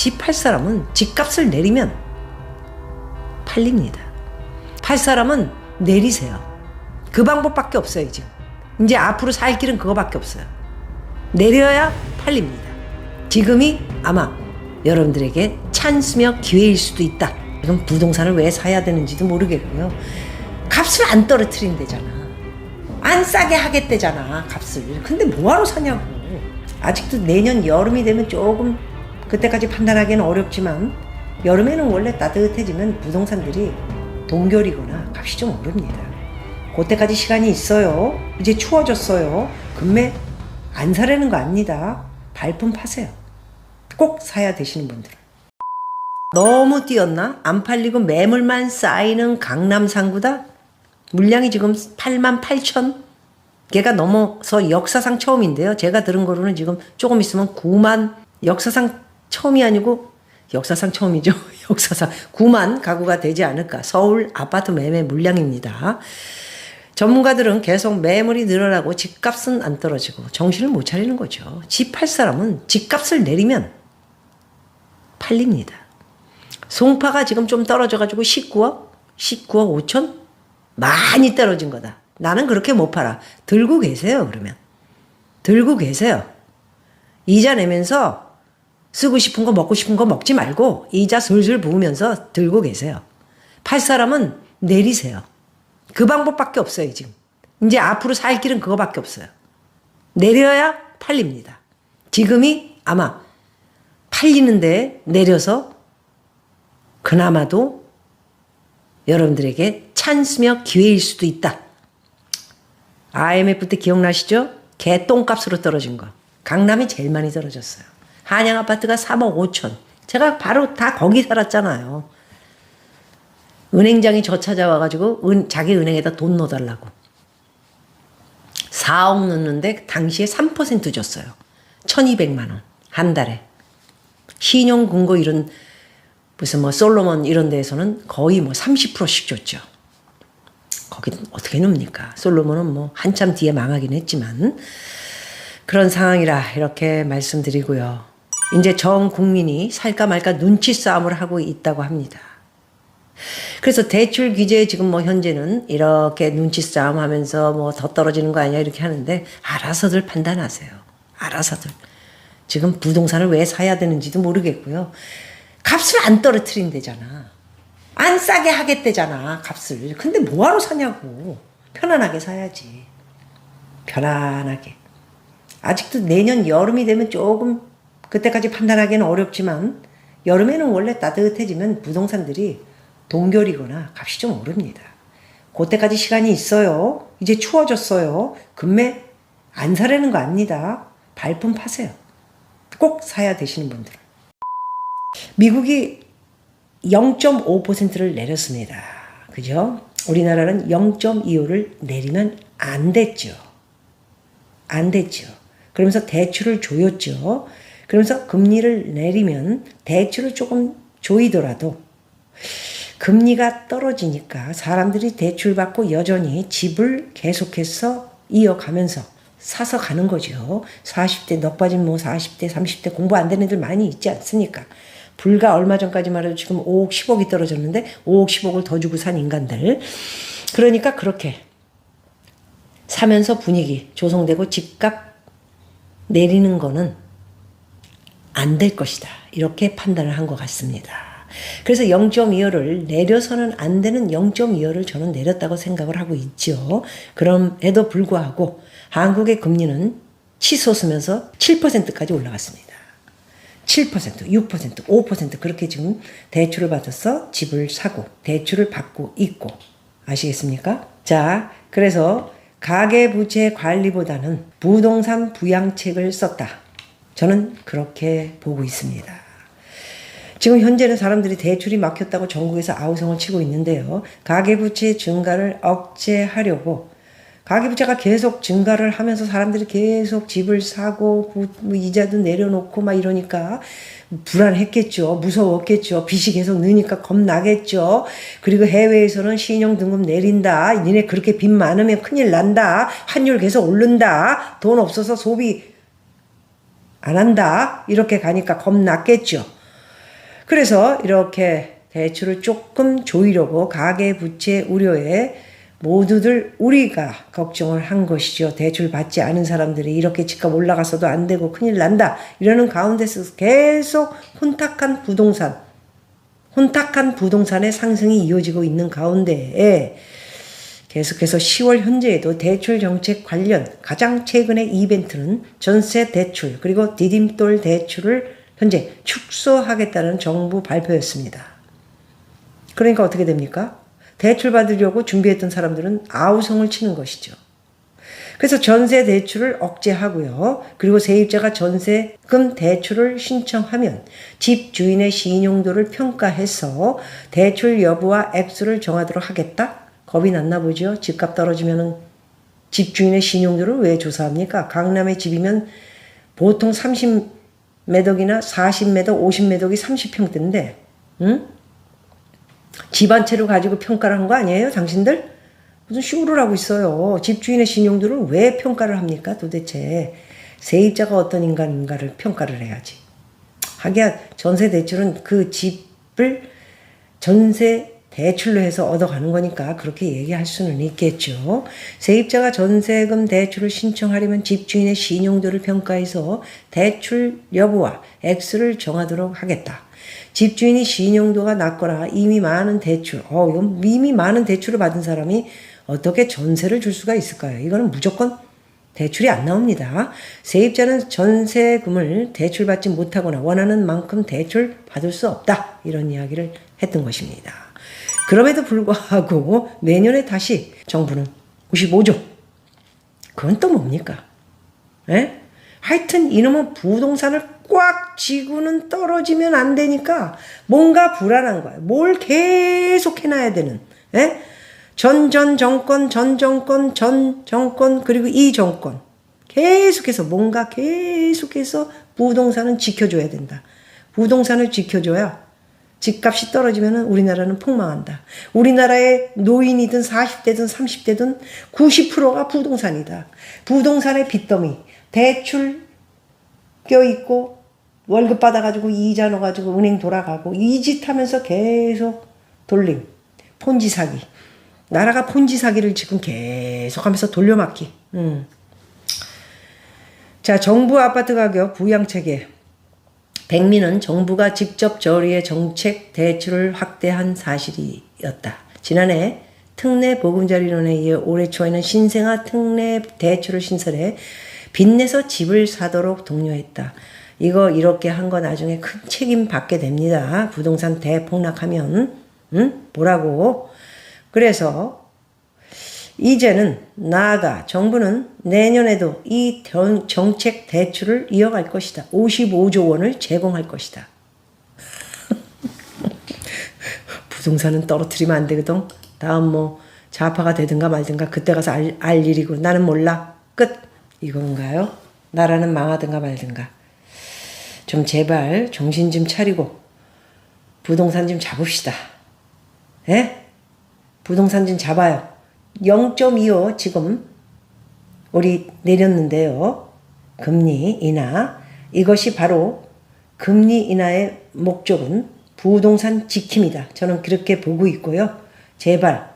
집 팔 사람은 집값을 내리면 팔립니다. 팔 사람은 내리세요. 그 방법밖에 없어요. 지금 이제 앞으로 살 길은 그거밖에 없어요. 내려야 팔립니다. 지금이 아마 여러분들에게 찬스며 기회일 수도 있다. 지금 부동산을 왜 사야 되는지도 모르겠고요. 값을 안 떨어뜨린대잖아. 안 싸게 하겠대잖아, 값을. 근데 뭐하러 사냐고. 아직도 내년 여름이 되면 조금 그때까지 판단하기는 어렵지만 여름에는 원래 따뜻해지면 부동산들이 동결이거나 값이 좀 오릅니다. 그때까지 시간이 있어요. 이제 추워졌어요. 금매 안 사려는 거 아닙니다. 발품 파세요. 꼭 사야 되시는 분들은. 너무 뛰었나? 안 팔리고 매물만 쌓이는 강남 상구다? 물량이 지금 88,000개가 넘어서 역사상 처음인데요. 제가 들은 거로는 지금 조금 있으면 9만, 역사상 처음이 아니고 역사상 처음이죠. 역사상 9만 가구가 되지 않을까. 서울 아파트 매매 물량입니다. 전문가들은 계속 매물이 늘어나고 집값은 안 떨어지고 정신을 못 차리는 거죠. 집 팔 사람은 집값을 내리면 팔립니다. 송파가 지금 좀 떨어져가지고 19억 5천? 많이 떨어진 거다. 나는 그렇게 못 팔아. 들고 계세요, 그러면. 들고 계세요. 이자 내면서 쓰고 싶은 거 먹고 싶은 거 먹지 말고 이자 슬슬 부으면서 들고 계세요. 팔 사람은 내리세요. 그 방법밖에 없어요, 지금. 이제 앞으로 살 길은 그거밖에 없어요. 내려야 팔립니다. 지금이 아마 팔리는데 내려서 그나마도 여러분들에게 찬스며 기회일 수도 있다. IMF 때 기억나시죠? 개똥값으로 떨어진 거. 강남이 제일 많이 떨어졌어요. 한양 아파트가 3억 5천. 제가 바로 다 거기 살았잖아요. 은행장이 저 찾아와가지고 자기 은행에다 돈 넣어달라고. 4억 넣는데 당시에 3% 줬어요. 1,200만 원. 한 달에. 신용금고 이런 무슨 뭐 솔로몬 이런 데에서는 거의 뭐 30%씩 줬죠. 거기는 어떻게 놉니까? 솔로몬은 뭐 한참 뒤에 망하긴 했지만 그런 상황이라 이렇게 말씀드리고요. 이제 전 국민이 살까 말까 눈치 싸움을 하고 있다고 합니다. 그래서 대출 규제 지금 뭐 현재는 이렇게 눈치 싸움 하면서 뭐 더 떨어지는 거 아니야 이렇게 하는데 알아서들 판단하세요. 알아서들. 지금 부동산을 왜 사야 되는지도 모르겠고요. 값을 안 떨어뜨린대잖아. 안 싸게 하겠대잖아, 값을. 근데 뭐하러 사냐고. 편안하게 사야지. 편안하게. 아직도 내년 여름이 되면 조금 그때까지 판단하기는 어렵지만 여름에는 원래 따뜻해지면 부동산들이 동결이거나 값이 좀 오릅니다. 그때까지 시간이 있어요. 이제 추워졌어요. 금매 안 사려는 거 아닙니다. 발품 파세요. 꼭 사야 되시는 분들은. 미국이 0.5%를 내렸습니다. 그죠? 우리나라는 0.25를 내리면 안 됐죠. 안 됐죠. 그러면서 대출을 조였죠. 그러면서 금리를 내리면 대출을 조금 조이더라도 금리가 떨어지니까 사람들이 대출 받고 여전히 집을 계속해서 이어가면서 사서 가는 거죠. 40대 넉빠진 뭐 40대 30대 공부 안 되는 애들 많이 있지 않습니까? 불과 얼마 전까지만 해도 지금 5억 10억이 떨어졌는데 5억 10억을 더 주고 산 인간들. 그러니까 그렇게 사면서 분위기 조성되고 집값 내리는 거는 안 될 것이다. 이렇게 판단을 한 것 같습니다. 그래서 0.25를 내려서는 안 되는 0.25를 저는 내렸다고 생각을 하고 있죠. 그럼에도 불구하고 한국의 금리는 치솟으면서 7%까지 올라갔습니다. 7%, 6%, 5% 그렇게 지금 대출을 받아서 집을 사고 대출을 받고 있고 아시겠습니까? 자, 그래서 가계부채 관리보다는 부동산 부양책을 썼다. 저는 그렇게 보고 있습니다. 지금 현재는 사람들이 대출이 막혔다고 전국에서 아우성을 치고 있는데요. 가계부채 증가를 억제하려고 가계부채가 계속 증가를 하면서 사람들이 계속 집을 사고 뭐 이자도 내려놓고 막 이러니까 불안했겠죠. 무서웠겠죠. 빚이 계속 느니까 겁나겠죠. 그리고 해외에서는 신용등급 내린다. 니네 그렇게 빚 많으면 큰일 난다. 환율 계속 오른다. 돈 없어서 소비 안 한다. 이렇게 가니까 겁났겠죠. 그래서 이렇게 대출을 조금 조이려고 가계부채 우려에 모두들 우리가 걱정을 한 것이죠. 대출 받지 않은 사람들이 이렇게 집값 올라가서도 안 되고 큰일 난다 이러는 가운데서 계속 혼탁한 부동산의 상승이 이어지고 있는 가운데에 계속해서 10월 현재에도 대출 정책 관련 가장 최근의 이벤트는 전세 대출 그리고 디딤돌 대출을 현재 축소하겠다는 정부 발표였습니다. 그러니까 어떻게 됩니까? 대출 받으려고 준비했던 사람들은 아우성을 치는 것이죠. 그래서 전세 대출을 억제하고요. 그리고 세입자가 전세금 대출을 신청하면 집주인의 신용도를 평가해서 대출 여부와 액수를 정하도록 하겠다? 겁이 났나 보죠. 집값 떨어지면은 집주인의 신용도를 왜 조사합니까? 강남의 집이면 보통 30매덕이나 40매덕, 50매덕이 30평대인데 응? 집 한 채를 가지고 평가를 한 거 아니에요? 당신들? 무슨 쇼를 하고 있어요. 집주인의 신용도를 왜 평가를 합니까? 도대체 세입자가 어떤 인간인가를 평가를 해야지. 하기야 전세 대출은 그 집을 전세 대출로 해서 얻어가는 거니까 그렇게 얘기할 수는 있겠죠. 세입자가 전세금 대출을 신청하려면 집주인의 신용도를 평가해서 대출 여부와 액수를 정하도록 하겠다. 집주인이 신용도가 낮거나 이미 많은 대출을 받은 사람이 어떻게 전세를 줄 수가 있을까요? 이거는 무조건 대출이 안 나옵니다. 세입자는 전세금을 대출받지 못하거나 원하는 만큼 대출 받을 수 없다. 이런 이야기를 했던 것입니다. 그럼에도 불구하고 내년에 다시 정부는 95조. 그건 또 뭡니까? 에? 하여튼 이놈은 부동산을 꽉 쥐고는 떨어지면 안 되니까 뭔가 불안한 거야. 뭘 계속 해놔야 되는. 에? 전 정권 그리고 이 정권 계속해서 부동산은 지켜줘야 된다. 부동산을 지켜줘야 집값이 떨어지면 우리나라는 폭망한다. 우리나라의 노인이든 40대든 30대든 90%가 부동산이다. 부동산의 빚더미, 대출 껴있고 월급 받아가지고 이자 넣어가지고 은행 돌아가고 이 짓 하면서 계속 돌림, 폰지 사기. 나라가 폰지 사기를 지금 계속하면서 돌려막기. 자, 정부 아파트 가격 부양체계. 백미는 정부가 직접 저리의 정책 대출을 확대한 사실이었다. 지난해 특례 보금자리론에 의해 올해 초에는 신생아 특례 대출을 신설해 빚내서 집을 사도록 독려했다. 이거 이렇게 한 거 나중에 큰 책임 받게 됩니다. 부동산 대폭락하면 뭐라고. 그래서 이제는 나아가 정부는 내년에도 이 정책 대출을 이어갈 것이다. 55조 원을 제공할 것이다. 부동산은 떨어뜨리면 안 되거든. 다음 뭐 좌파가 되든가 말든가 그때 가서 알 일이고 나는 몰라. 끝. 이건가요? 나라는 망하든가 말든가. 좀 제발 정신 좀 차리고 부동산 좀 잡읍시다. 예? 부동산 좀 잡아요. 0.25 지금 우리 내렸는데요. 금리 인하. 이것이 바로 금리 인하의 목적은 부동산 지킴이다. 저는 그렇게 보고 있고요. 제발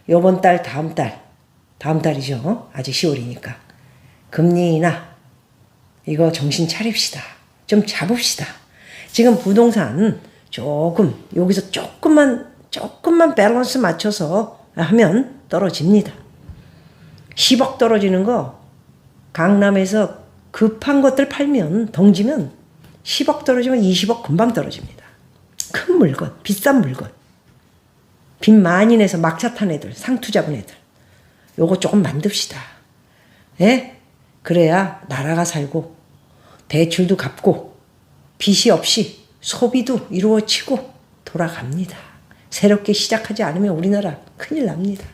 이번 달 다음 달이죠. 아직 10월이니까. 금리 인하 이거 정신 차립시다. 좀 잡읍시다. 지금 부동산 조금 여기서 조금만 밸런스 맞춰서 하면 떨어집니다. 10억 떨어지는 거 강남에서 급한 것들 팔면 덩지면 10억 떨어지면 20억 금방 떨어집니다. 큰 물건, 비싼 물건. 빚 많이 내서 막차 탄 애들, 상투 잡은 애들. 요거 조금 만듭시다. 예? 그래야 나라가 살고 대출도 갚고 빚이 없이 소비도 이루어지고 돌아갑니다. 새롭게 시작하지 않으면 우리나라 큰일 납니다.